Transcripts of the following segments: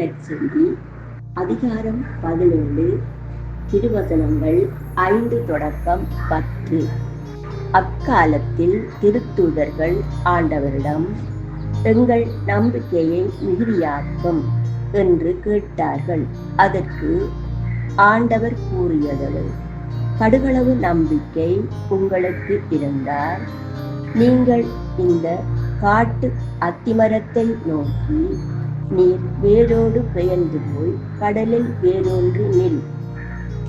நற்செய்தி அதிகாரம் 17 திருவசனங்கள் 5 தொடக்கம் 10. அக்காலத்தில் திருத்தூதர்கள் ஆண்டவரிடம், எங்கள் நம்பிக்கையை மிகுதியாக்கும் என்று கேட்டார்கள். அதற்கு ஆண்டவர் கூறியது, கடுகளவு நம்பிக்கை உங்களுக்கு இருந்தால் நீங்கள் இந்த காட்டு அத்திமரத்தை நோக்கி, நீர் வேரோடு பெயர்ந்து போய் கடலில் வேரூன்றி நில்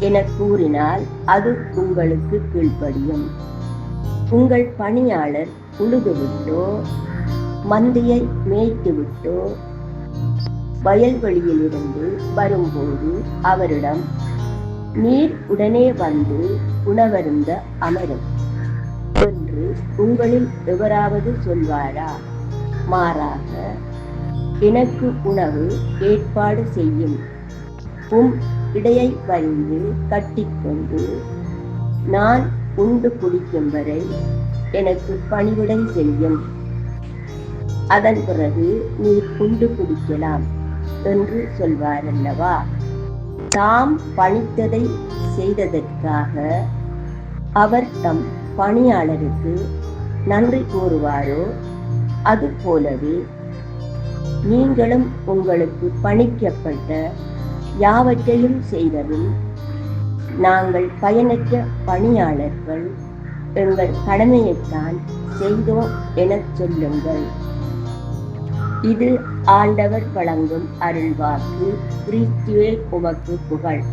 என கூறினால் அது உங்களுக்கு கீழ்ப்படியும். உங்கள் பணியாளர் உழுதுவிட்டோ மந்தையை மேய்த்துவிட்டோ வயல்வெளியிலிருந்து வரும்போது அவரிடம், நீர் உடனே வந்து உணவருந்த அமரும் என்று உங்களில் எவராவது சொல்வாரா? மாறாக, எனக்கு உணவு ஏற்பாடு செய்யும், உம் இடையை வரிந்து கட்டிக்கொண்டு நான் உண்டு குடிக்கும் வரை எனக்கு பணிவிடை செய்யும், அதன் பிறகு நீர் உண்டு குடிக்கலாம் என்று சொல்வாரல்லவா? தாம் பணித்ததை செய்ததற்காக அவர் தம் பணியாளருக்கு நன்றி கூறுவாரோ? அதுபோலவே நீங்களும் உங்களுக்கு பணிக்கப்பட்ட யாவற்றையும் செய்ததும், நாங்கள் பயனற்ற பணியாளர்கள், எங்கள் கடமையைத்தான் செய்தோம் எனச் சொல்லுங்கள். இது ஆண்டவர் வழங்கும் அருள்வாக்கு. கிறிஸ்துவே உமக்கு புகழ்.